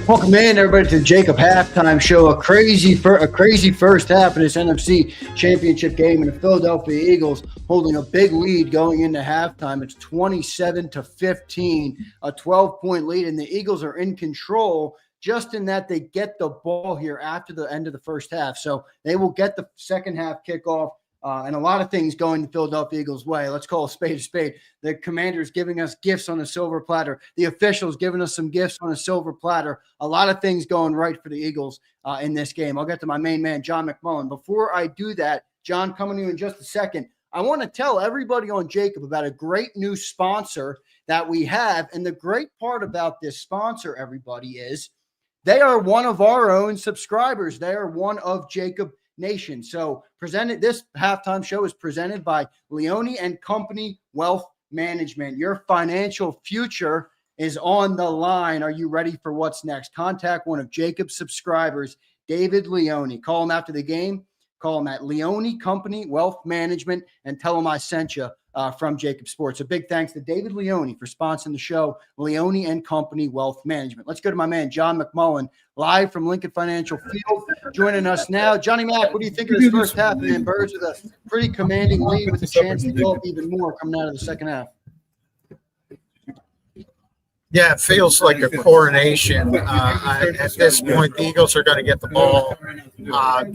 Welcome in, everybody, to the JAKIB Halftime Show. A crazy first half of this NFC Championship Game, and the Philadelphia Eagles holding a big lead going into halftime. It's 27-15, a 12-point lead, and the Eagles are in control just in that they get the ball here after the end of the first half. So they will get the second half kickoff. And a lot of things going the Philadelphia Eagles' way. Let's call a spade a spade. The Commanders giving us gifts on a silver platter. The officials giving us some gifts on a silver platter. A lot of things going right for the Eagles in this game. I'll get to my main man, John McMullen. Before I do that, John, coming to you in just a second, I want to tell everybody on JAKIB about a great new sponsor that we have. And the great part about this sponsor, everybody, is they are one of our own subscribers. They are one of JAKIB Nation. So this halftime show is presented by Leone and Company Wealth Management. Your financial future is on the line. Are you ready for what's next? Contact one of JAKIB's subscribers, David Leone. Call him after the game. Call him at Leone Company Wealth Management and tell him I sent you from JAKIB Sports. A big thanks to David Leone for sponsoring the show, Leone and Company Wealth Management. Let's go to my man, John McMullen, live from Lincoln Financial Field, joining us now. Johnny Mac, what do you think of this first half, man? Birds with a pretty commanding lead with a chance to go up even more coming out of the second half. Yeah, it feels like a coronation. At this point, the Eagles are going to get the ball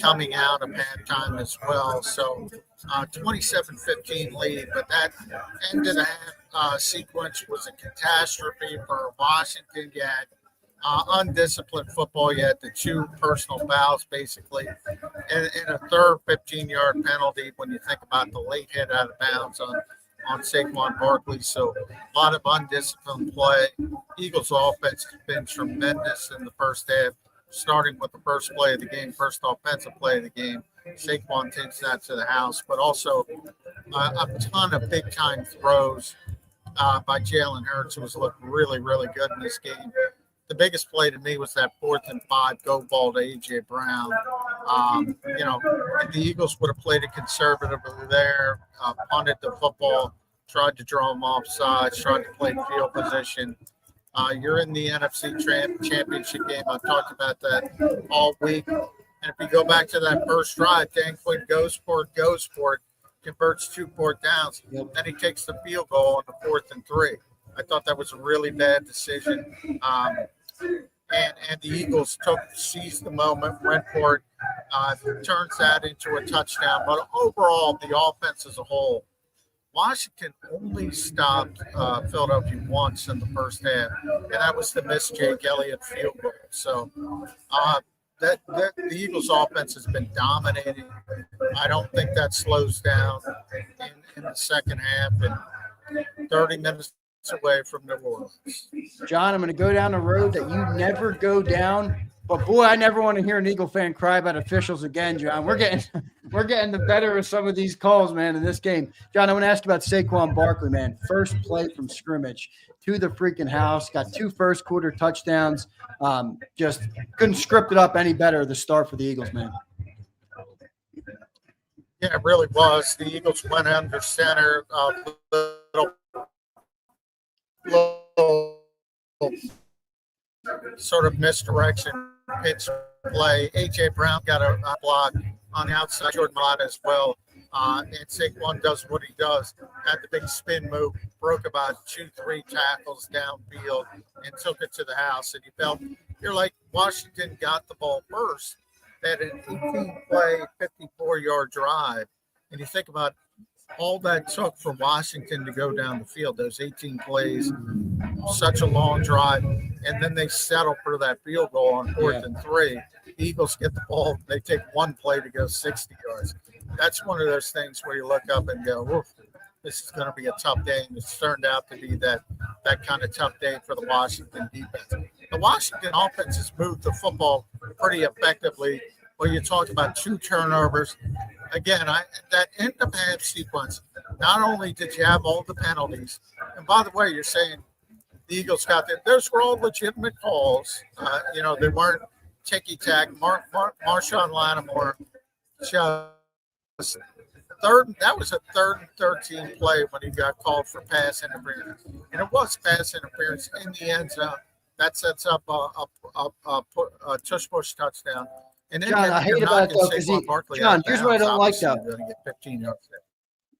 coming out of halftime as well. So 27-15 lead, but that end of the half sequence was a catastrophe for Washington. You had undisciplined football. You had the two personal fouls, basically, and a third 15-yard penalty when you think about the late hit out of bounds on Saquon Barkley. So a lot of undisciplined play. Eagles offense has been tremendous in the first half, starting with the first play of the game, first offensive play of the game. Saquon takes that to the house, but also a ton of big-time throws by Jalen Hurts, who has looked really, really good in this game. The biggest play to me was that 4th and 5 go ball to A.J. Brown. The Eagles would have played it conservatively there, punted the football, tried to draw them off sides, tried to play field position. You're in the NFC Championship Game. I've talked about that all week. And if you go back to that first drive, Dan Quinn goes for it, converts 2 4th downs, then he takes the field goal on the 4th and 3. I thought that was a really bad decision. And the Eagles seized the moment, went for it, turns that into a touchdown. But overall, the offense as a whole, Washington only stopped Philadelphia once in the first half, and that was the missed Jake Elliott field goal. So the Eagles' offense has been dominating. I don't think that slows down in the second half, and 30 minutes away from New Orleans. John, I'm going to go down a road that you never go down, but boy, I never want to hear an Eagle fan cry about officials again, John. We're getting the better of some of these calls, man, in this game. John, I want to ask you about Saquon Barkley, man. First play from scrimmage to the freaking house, got 2 first-quarter touchdowns. Just couldn't script it up any better, the start for the Eagles, man. Yeah, it really was. The Eagles went under center, little sort of misdirection pitch play. A.J. Brown got a block on the outside, Jordan Lott as well. And Saquon does what he does. Had the big spin move, broke about 2-3 tackles downfield, and took it to the house. And you felt, you're like, Washington got the ball first. They had an 18-play, 54-yard drive. And you think about all that took for Washington to go down the field, those 18 plays, such a long drive, and then they settle for that field goal on 4th and 3. The Eagles get the ball. They take one play to go 60 yards. That's one of those things where you look up and go, oof, this is going to be a tough day. And it's turned out to be that kind of tough day for the Washington defense. The Washington offense has moved the football pretty effectively. Well, you talked about 2 turnovers. Again, that end of half sequence, not only did you have all the penalties, and by the way, you're saying the Eagles got there. Those were all legitimate calls. They weren't ticky-tack. Marshawn Lattimore just that was a 3rd and 13 play when he got called for pass interference. And it was pass interference in the end zone. That sets up a tush-push touchdown. And then John, I hate about it, though, because John, here's what I don't like, though.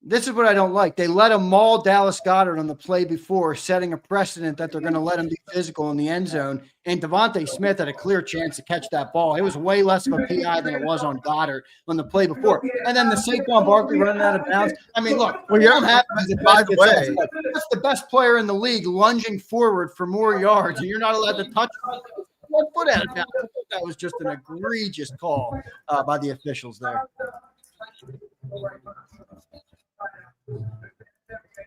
This is what I don't like. They let him maul Dallas Goedert on the play before, setting a precedent that they're going to let him be physical in the end zone. And Devontae Smith had a clear chance to catch that ball. It was way less of a PI than it was on Goddard on the play before. And then the Saquon Barkley running out of bounds. I mean, look, you don't have by the way, that's the best player in the league lunging forward for more yards, and you're not allowed to touch him. 1 foot out of bounds. That was just an egregious call by the officials there.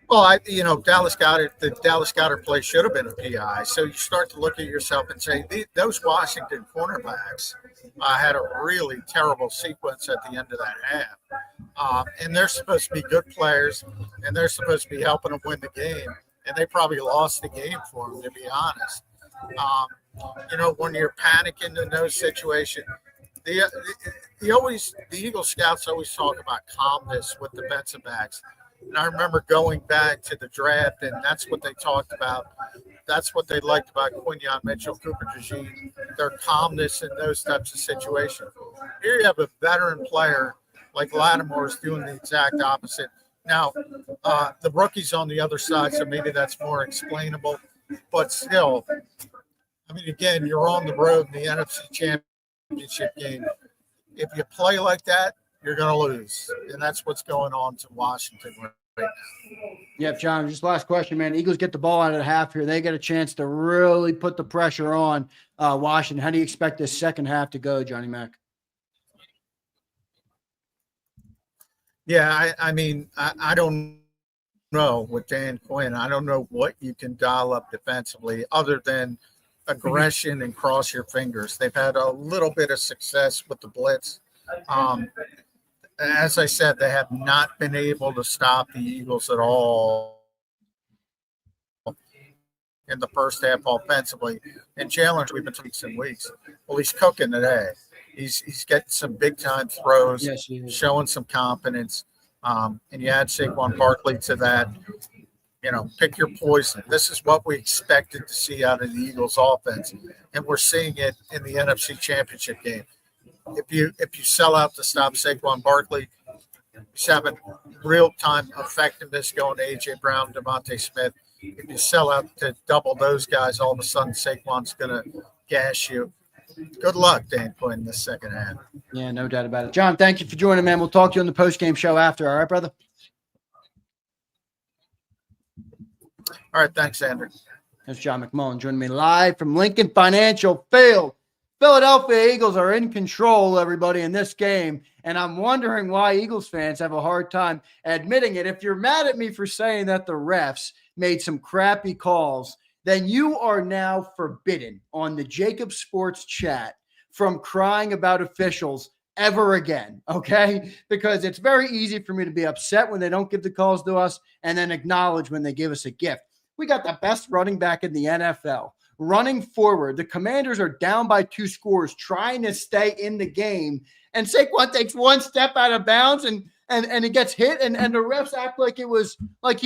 Well, Dallas Goedert play should have been a PI. So you start to look at yourself and say, those Washington cornerbacks had a really terrible sequence at the end of that half. And they're supposed to be good players, and they're supposed to be helping them win the game. And they probably lost the game for them, to be honest. When you're panicking in those situations, the Eagle scouts always talk about calmness with defensive backs. And I remember going back to the draft, and that's what they talked about. That's what they liked about Quinyon Mitchell, Cooper DeJean, their calmness in those types of situations. Here you have a veteran player like Lattimore is doing the exact opposite. Now, the rookie's on the other side, so maybe that's more explainable. But still, I mean, again, you're on the road in the NFC Championship game. If you play like that, you're going to lose. And that's what's going on to Washington right now. Yep, John, just last question, man. Eagles get the ball out of the half here. They get a chance to really put the pressure on Washington. How do you expect this second half to go, Johnny Mac? Yeah, I don't know with Dan Quinn. I don't know what you can dial up defensively other than aggression and cross your fingers. They've had a little bit of success with the blitz. As I said, they have not been able to stop the Eagles at all in the first half offensively. And Jalen, we've been weeks and weeks. Well, he's cooking today. He's getting some big time throws, yes, showing some confidence. And you add Saquon Barkley to that. Pick your poison. This is what we expected to see out of the Eagles offense. And we're seeing it in the NFC Championship game. If you sell out to stop Saquon Barkley, you're having real-time effectiveness going to A.J. Brown, Devontae Smith. If you sell out to double those guys, all of a sudden Saquon's going to gash you. Good luck, Dan Quinn, in the second half. Yeah, no doubt about it. John, thank you for joining, man. We'll talk to you on the post-game show after. All right, brother? All right, thanks, Zander. That's John McMullen joining me live from Lincoln Financial Field. Philadelphia Eagles are in control, everybody, in this game, and I'm wondering why Eagles fans have a hard time admitting it. If you're mad at me for saying that the refs made some crappy calls, then you are now forbidden on the JAKIB Sports chat from crying about officials ever again, okay? Because it's very easy for me to be upset when they don't give the calls to us and then acknowledge when they give us a gift. We got the best running back in the NFL. Running forward, the Commanders are down by 2 scores, trying to stay in the game. And Saquon takes 1 step out of bounds and it gets hit, and the refs act like he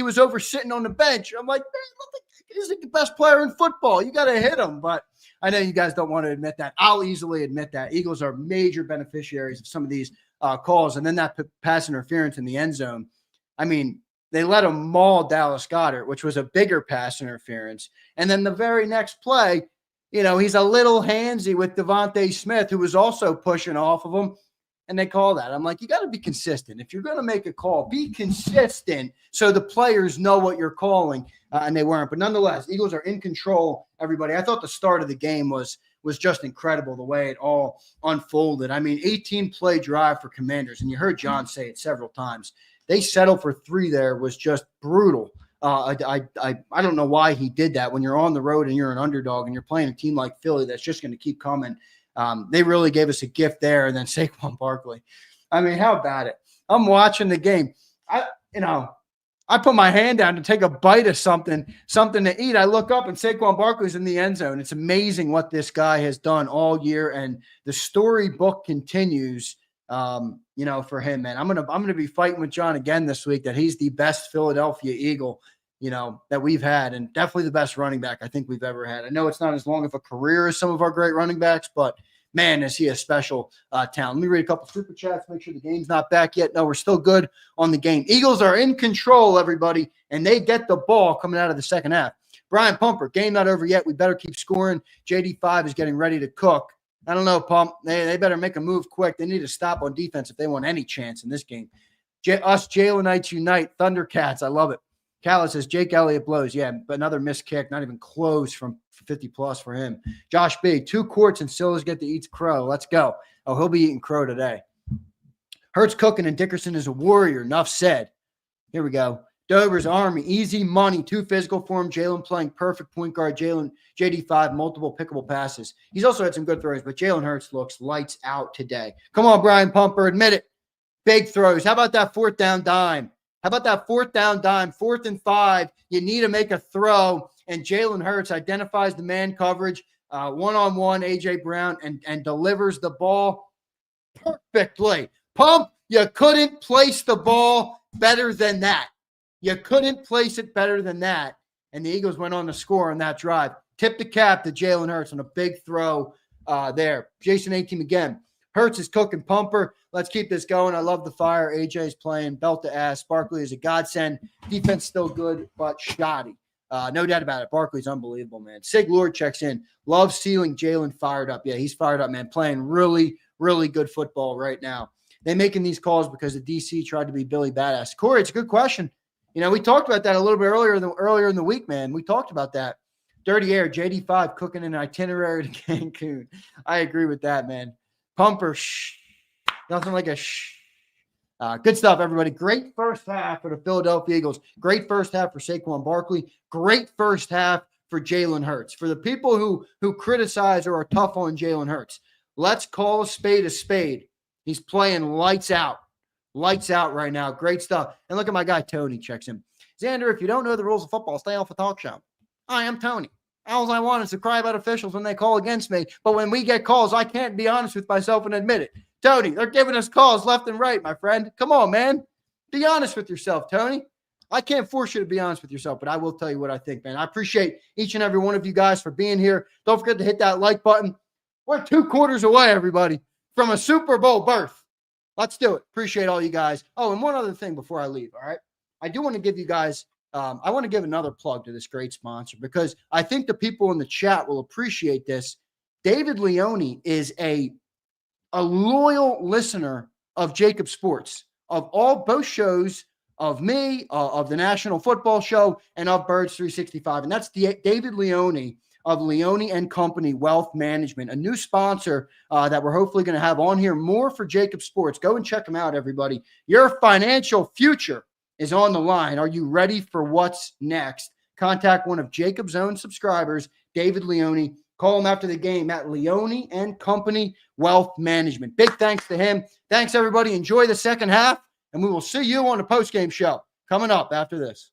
was over sitting on the bench. I'm like, man, he's the best player in football. You got to hit him. But I know you guys don't want to admit that. I'll easily admit that. Eagles are major beneficiaries of some of these calls. And then that pass interference in the end zone. I mean, they let him maul Dallas Goedert, which was a bigger pass interference. And then the very next play, he's a little handsy with Devontae Smith, who was also pushing off of him. And they call that. I'm like, you got to be consistent. If you're going to make a call, be consistent so the players know what you're calling. And they weren't. But nonetheless, Eagles are in control, everybody. I thought the start of the game was just incredible, the way it all unfolded. I mean, 18-play drive for Commanders. And you heard John say it several times. they settled for 3 there was just brutal. I don't know why he did that when you're on the road and you're an underdog and you're playing a team like Philly that's just going to keep coming. They really gave us a gift there. And then Saquon Barkley. I mean, how about it? I'm watching the game. I put my hand down to take a bite of something to eat. I look up and Saquon Barkley's in the end zone. It's amazing what this guy has done all year, and the storybook continues. For him, man. I'm gonna be fighting with John again this week that he's the best Philadelphia Eagle, that we've had, and definitely the best running back I think we've ever had. I know it's not as long of a career as some of our great running backs, but man, is he a special talent. Let me read a couple super chats, make sure the game's not back yet. No, we're still good on the game. Eagles are in control, everybody, and they get the ball coming out of the second half. Brian Pumper, game not over yet. We better keep scoring. JD5 is getting ready to cook. I don't know, Pump. They better make a move quick. They need to stop on defense if they want any chance in this game. Us Jalenites unite. Thundercats. I love it. Callis says Jake Elliott blows. Yeah, but another missed kick. Not even close from 50-plus for him. Josh B. 2 quarts and Sills get to eat crow. Let's go. Oh, he'll be eating crow today. Hurts cooking and Dickerson is a warrior. Enough said. Here we go. Dover's Army. Easy money. 2 physical for him. Jalen playing perfect point guard. JD5, multiple pickable passes. He's also had some good throws, but Jalen Hurts looks lights out today. Come on, Brian Pumper. Admit it. Big throws. How about that 4th down dime? 4th and 5. You need to make a throw, and Jalen Hurts identifies the man coverage, one-on-one, A.J. Brown, and delivers the ball perfectly. Pump, you couldn't place the ball better than that. You couldn't place it better than that, and the Eagles went on to score on that drive. Tip the cap to Jalen Hurts on a big throw there. Jason A-Team again. Hurts is cooking. Pumper. Let's keep this going. I love the fire. AJ's playing belt to ass. Barkley is a godsend. Defense still good, but shoddy. No doubt about it. Barkley's unbelievable, man. Sig Lord checks in. Love seeing Jalen fired up. Yeah, he's fired up, man. Playing really, really good football right now. They're making these calls because the DC tried to be Billy Badass. Corey, it's a good question. We talked about that a little bit earlier in the week, man. We talked about that. Dirty Air, JD5 cooking an itinerary to Cancun. I agree with that, man. Pumper, nothing like a good stuff, everybody. Great first half for the Philadelphia Eagles. Great first half for Saquon Barkley. Great first half for Jalen Hurts. For the people who criticize or are tough on Jalen Hurts, let's call a spade a spade. He's playing lights out. Lights out right now. Great stuff. And look at my guy, Tony, checks in. Xander, if you don't know the rules of football, stay off a talk show. I am Tony. All I want is to cry about officials when they call against me. But when we get calls, I can't be honest with myself and admit it. Tony, they're giving us calls left and right, my friend. Come on, man. Be honest with yourself, Tony. I can't force you to be honest with yourself, but I will tell you what I think, man. I appreciate each and every one of you guys for being here. Don't forget to hit that like button. We're 2 quarters away, everybody, from a Super Bowl berth. Let's do it. Appreciate all you guys. Oh, and one other thing before I leave, all right? I do want to give you guys I want to give another plug to this great sponsor because I think the people in the chat will appreciate this. David Leone is a loyal listener of JAKIB Sports, of both shows, of me, of the National Football Show, and of Birds 365. And that's David Leone of Leone and Company Wealth Management, a new sponsor that we're hopefully going to have on here more for JAKIB Sports. Go and check them out, everybody. Your financial future is on the line. Are you ready for what's next? Contact one of JAKIB's own subscribers, David Leone. Call him after the game at Leone and Company Wealth Management. Big thanks to him. Thanks, everybody. Enjoy the second half, and we will see you on the postgame show coming up after this.